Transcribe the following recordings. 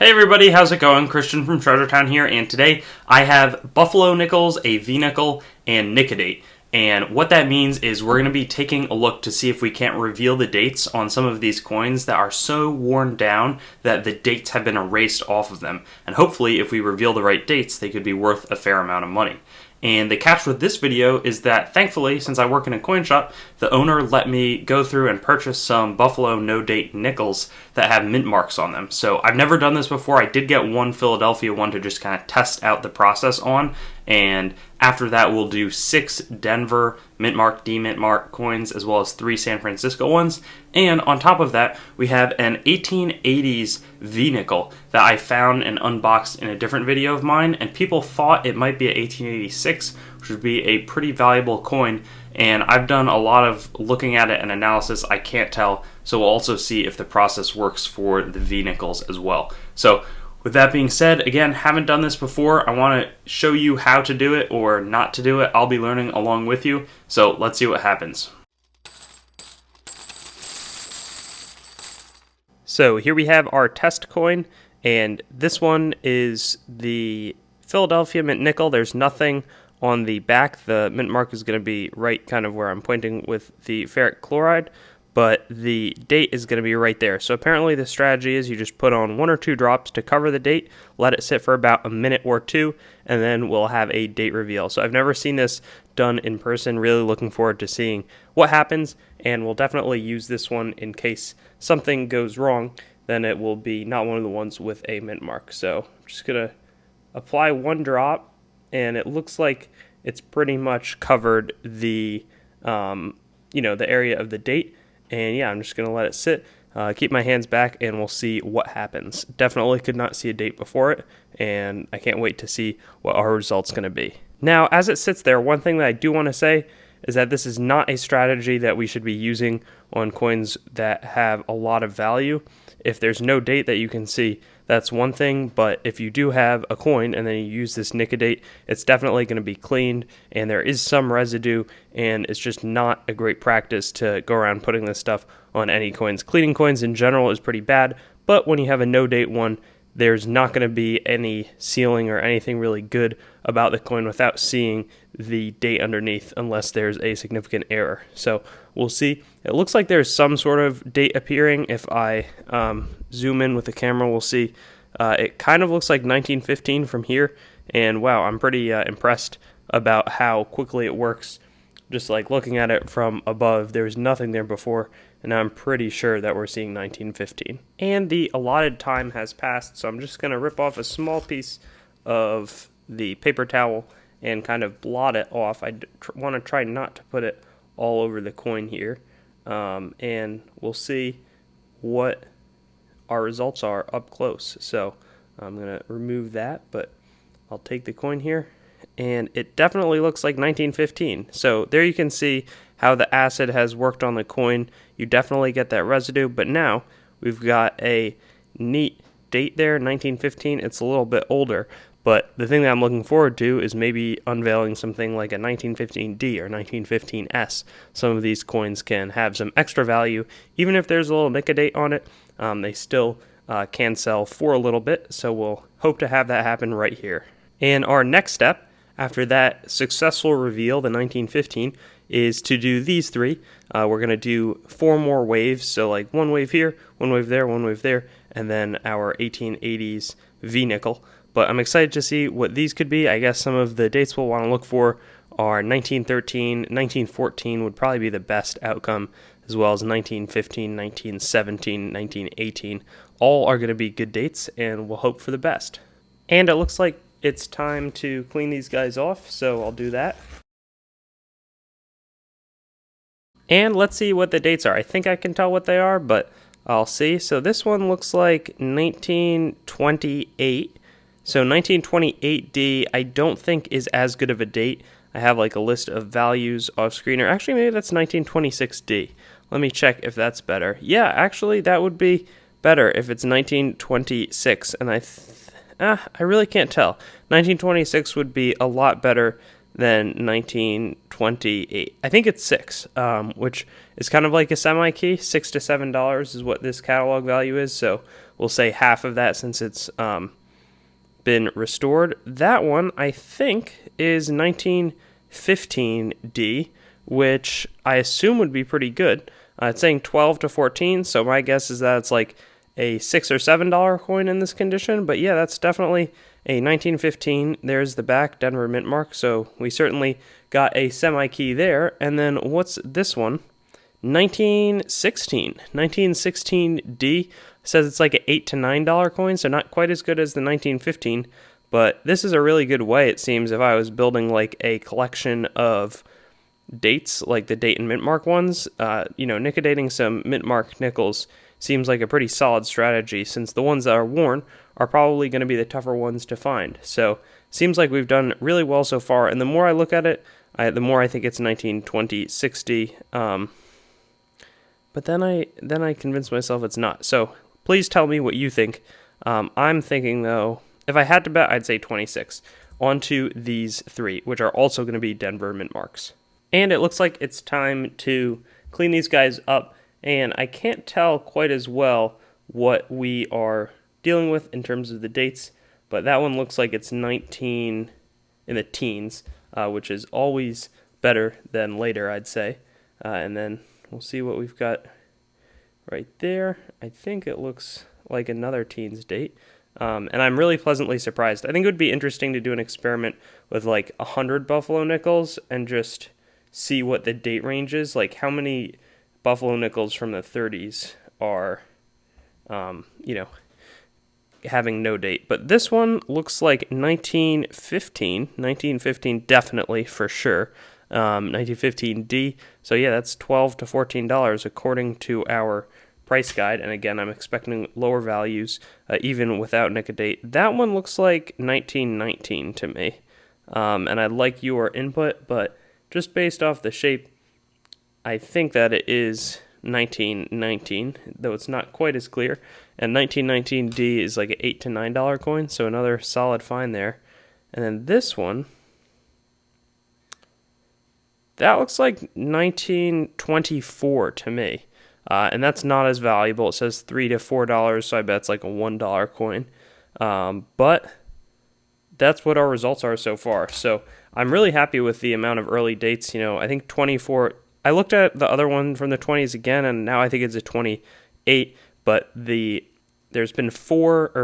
Hey everybody, how's it going? Christian from Treasure Town here, and today I have Buffalo Nickels, a V-Nickel, and Nic-A-Date. And what that means is we're going to be taking a look to see if we can't reveal the dates on some of these coins that are so worn down that the dates have been erased off of them. And hopefully, if we reveal the right dates, they could be worth a fair amount of money. And the catch with this video is that, thankfully, since I work in a coin shop, the owner let me go through and purchase some Buffalo no-date nickels that have mint marks on them. So I've never done this before. I did get one Philadelphia one to just kind of test out the process on, and after that we'll do 6 Denver mint mark, D-mint mark coins, as well as 3 San Francisco ones. And on top of that, we have an 1880s V-Nickel that I found and unboxed in a different video of mine, and people thought it might be an 1886, which would be a pretty valuable coin. And I've done a lot of looking at it and analysis. I can't tell, so we'll also see if the process works for the V-Nickels as well. So with that being said, again, haven't done this before. I want to show you how to do it or not to do it. I'll be learning along with you, so let's see what happens. So here we have our test coin, and this one is the Philadelphia mint nickel. There's nothing on the back. The mint mark is going to be right kind of where I'm pointing with the ferric chloride, but the date is going to be right there. So apparently the strategy is you just put on 1 or 2 drops to cover the date, let it sit for about a minute or 2, and then we'll have a date reveal. So I've never seen this done in person. Really looking forward to seeing what happens, and we'll definitely use this one in case something goes wrong. Then it will be not one of the ones with a mint mark. So I'm just going to apply 1 drop, and it looks like it's pretty much covered the, the area of the date. And yeah, I'm just going to let it sit, keep my hands back, and we'll see what happens. Definitely could not see a date before it, and I can't wait to see what our result's going to be. Now, as it sits there, one thing that I do want to say is that this is not a strategy that we should be using on coins that have a lot of value. If there's no date that you can see, that's one thing, but if you do have a coin and then you use this Nic-A-Date, it's definitely going to be cleaned, and there is some residue, and it's just not a great practice to go around putting this stuff on any coins. Cleaning coins in general is pretty bad, but when you have a no-date one, there's not going to be any sealing or anything really good about the coin without seeing the date underneath unless there's a significant error. So we'll see. It looks like there's some sort of date appearing. If I zoom in with the camera, we'll see. It kind of looks like 1915 from here, and wow, I'm pretty impressed about how quickly it works. Just like looking at it from above, there was nothing there before, and I'm pretty sure that we're seeing 1915. And the allotted time has passed, so I'm just going to rip off a small piece of the paper towel and kind of blot it off. I want to try not to put it all over the coin here, and we'll see what our results are up close. So I'm going to remove that, but I'll take the coin here, and it definitely looks like 1915. So there you can see how the acid has worked on the coin. You definitely get that residue, but now we've got a neat date there, 1915. It's a little bit older, but the thing that I'm looking forward to is maybe unveiling something like a 1915D or 1915S. Some of these coins can have some extra value. Even if there's a little Nic-A-Date on it, they still can sell for a little bit, so we'll hope to have that happen right here. And our next step, after that successful reveal, the 1915, is to do these 3. We're going to do 4 more waves, so like 1 wave here, 1 wave there, 1 wave there, and then our 1880s V-Nickel. But I'm excited to see what these could be. I guess some of the dates we'll want to look for are 1913, 1914 would probably be the best outcome, as well as 1915, 1917, 1918. All are going to be good dates, and we'll hope for the best. And it looks like it's time to clean these guys off, so I'll do that. And let's see what the dates are. I think I can tell what they are, but I'll see. So this one looks like 1928. So 1928D I don't think is as good of a date. I have like a list of values off screen, or actually maybe that's 1926D. Let me check if that's better. Yeah, actually that would be better if it's 1926, and I really can't tell. 1926 would be a lot better than 1928. I think it's 6, which is kind of like a semi-key. $6 to $7 is what this catalog value is, so we'll say half of that since it's been restored. That one, I think, is 1915D, which I assume would be pretty good. It's saying 12 to 14, so my guess is that it's like a $6 or $7 coin in this condition. But yeah, that's definitely a 1915. There's the back, Denver mint mark, so we certainly got a semi-key there. And then what's this one? 1916. 1916D says it's like an $8 to $9 coin, so not quite as good as the 1915, but this is a really good way, it seems, if I was building like a collection of dates, like the date and mint mark ones. Nic-A-Dating some mint mark nickels seems like a pretty solid strategy, since the ones that are worn are probably going to be the tougher ones to find. So seems like we've done really well so far, and the more I look at it, the more I think it's 1920 60. But then I convinced myself it's not. So please tell me what you think. I'm thinking, though, if I had to bet, I'd say 26 onto these three, which are also going to be Denver mint marks. And it looks like it's time to clean these guys up, and I can't tell quite as well what we are dealing with in terms of the dates, but that one looks like it's 19 in the teens, which is always better than later, I'd say. And then we'll see what we've got right there. I think it looks like another teens date. And I'm really pleasantly surprised. I think it would be interesting to do an experiment with like 100 Buffalo nickels and just see what the date range is. Like how many Buffalo nickels from the 30s are, having no date. But this one looks like 1915 definitely for sure. 1915D. So yeah, that's $12 to $14 according to our price guide. And again, I'm expecting lower values even without Nic-A-Date. That one looks like 1919 to me. And I like your input, but just based off the shape, I think that it is 1919, though it's not quite as clear. And 1919D is like an $8 to $9 coin, so another solid find there. And then this one, that looks like 1924 to me. And that's not as valuable. It says $3 to $4, so I bet it's like a $1 coin. But that's what our results are so far. So I'm really happy with the amount of early dates. I think 24. I looked at the other one from the 20s again, and now I think it's a 28. But there's been five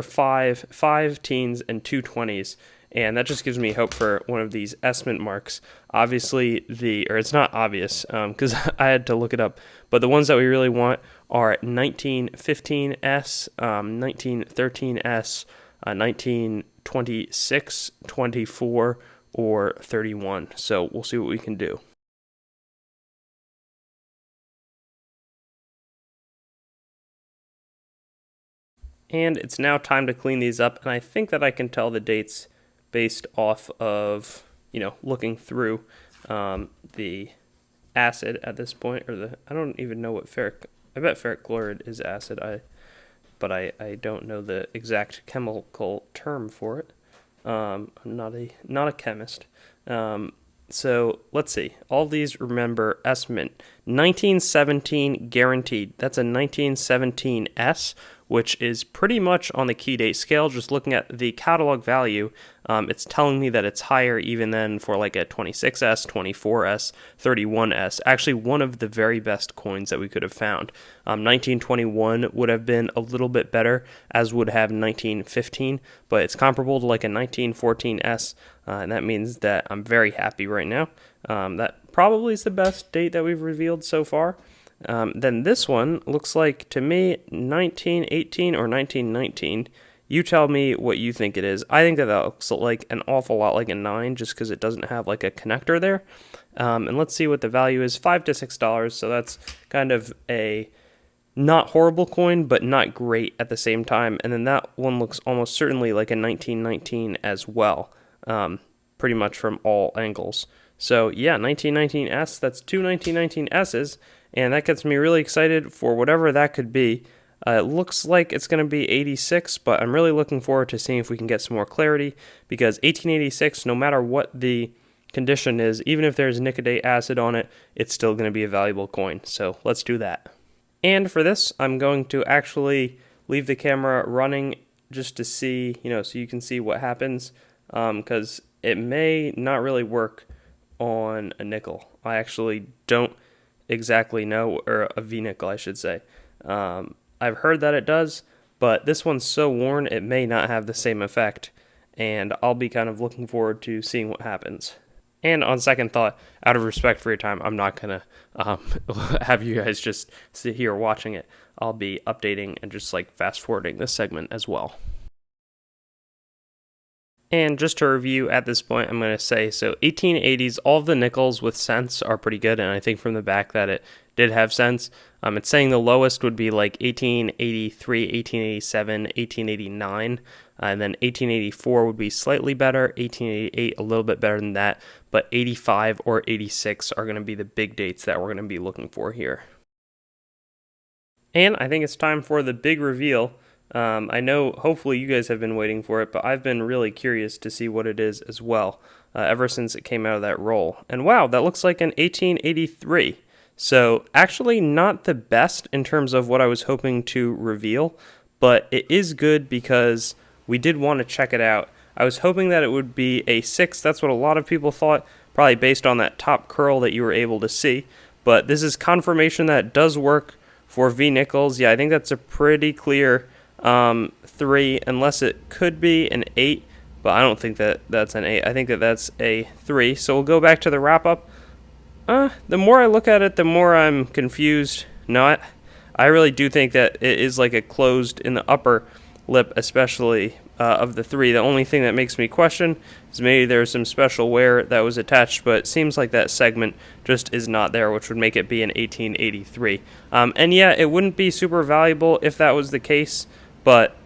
teens and 2 20s. And that just gives me hope for one of these S mint marks. Obviously, it's not obvious because I had to look it up, but the ones that we really want are 1915S, 1913S, 1926, 24, or 31. So we'll see what we can do. And it's now time to clean these up, and I think that I can tell the dates based off of, looking through the acid at this point, I don't even know what I bet ferric chloride is acid, but I don't know the exact chemical term for it. I'm not a chemist. So let's see. All these, remember, S mint. 1917 guaranteed. That's a 1917S, which is pretty much on the key date scale. Just looking at the catalog value, it's telling me that it's higher even than for like a 26S, 24S, 31S. Actually, one of the very best coins that we could have found. 1921 would have been a little bit better, as would have 1915, but it's comparable to like a 1914S, and that means that I'm very happy right now. That probably is the best date that we've revealed so far. Then this one looks like, to me, 1918 or 1919. You tell me what you think it is. I think that looks like an awful lot like a 9, just because it doesn't have like a connector there. And let's see what the value is. $5 to $6, so that's kind of a not horrible coin, but not great at the same time. And then that one looks almost certainly like a 1919 as well, pretty much from all angles. So yeah, 1919S, that's 2 1919S's, and that gets me really excited for whatever that could be. It looks like it's going to be 86, but I'm really looking forward to seeing if we can get some more clarity, because 1886, no matter what the condition is, even if there's Nic-A-Date acid on it, it's still going to be a valuable coin. So let's do that. And for this, I'm going to actually leave the camera running just to see, so you can see what happens, because it may not really work on a nickel. I actually don't exactly know, or a V-nickel, I should say. I've heard that it does, but this one's so worn, it may not have the same effect, and I'll be kind of looking forward to seeing what happens. And on second thought, out of respect for your time, I'm not going to have you guys just sit here watching it. I'll be updating and just like fast forwarding this segment as well. And just to review at this point, I'm going to say, so 1880s, all of the nickels with cents are pretty good, and I think from the back that it did have cents. It's saying the lowest would be like 1883, 1887, 1889, and then 1884 would be slightly better, 1888 a little bit better than that, but 85 or 86 are going to be the big dates that we're going to be looking for here. And I think it's time for the big reveal. I know hopefully you guys have been waiting for it, but I've been really curious to see what it is as well, ever since it came out of that roll. And wow, that looks like an 1883. So actually not the best in terms of what I was hoping to reveal, but it is good because we did want to check it out. I was hoping that it would be a 6. That's what a lot of people thought, probably based on that top curl that you were able to see. But this is confirmation that it does work for V-nickels. Yeah, I think that's a pretty clear 3, unless it could be an 8, but I don't think that that's an 8. I think that that's a 3. So we'll go back to the wrap-up. The more I look at it, the more I'm confused. No, I really do think that it is like a closed in the upper lip, especially of the 3. The only thing that makes me question is maybe there's some special wear that was attached, but it seems like that segment just is not there, which would make it be an 1883. And yeah, it wouldn't be super valuable if that was the case, but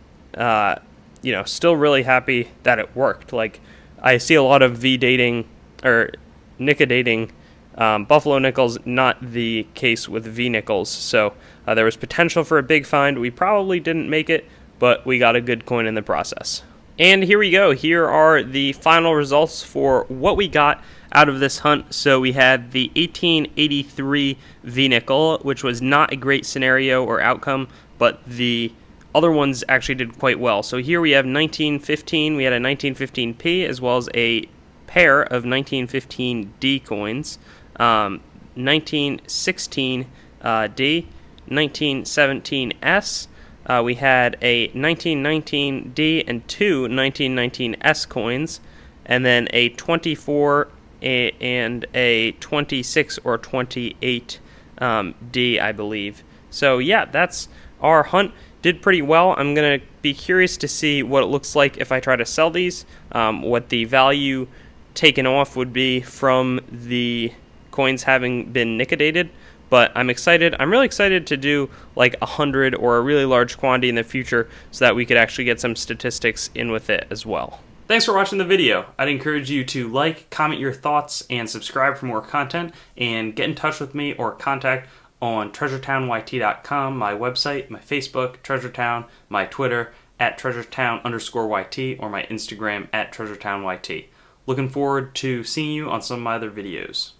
still really happy that it worked. Like, I see a lot of V-dating or Nic-A-Dating Buffalo nickels, not the case with V-nickels. So there was potential for a big find. We probably didn't make it, but we got a good coin in the process. And here we go. Here are the final results for what we got out of this hunt. So we had the 1883 V-nickel, which was not a great scenario or outcome, but the other ones actually did quite well. So here we have 1915. We had a 1915P as well as a pair of 1915D coins, 1916D, 1917S. We had a 1919D and 2 1919S coins, and then a 24 and a 26 or 28D, I believe. So yeah, that's our hunt. Did pretty well. I'm going to be curious to see what it looks like if I try to sell these, what the value taken off would be from the coins having been Nic-A-Dated. But I'm excited. I'm really excited to do like 100 or a really large quantity in the future so that we could actually get some statistics in with it as well. Thanks for watching the video. I'd encourage you to like, comment your thoughts, and subscribe for more content, and get in touch with me or contact on treasuretown.yt.com, my website, my Facebook, TreasureTown, my Twitter, @treasuretown_YT, or my Instagram, @treasuretownyt. Looking forward to seeing you on some of my other videos.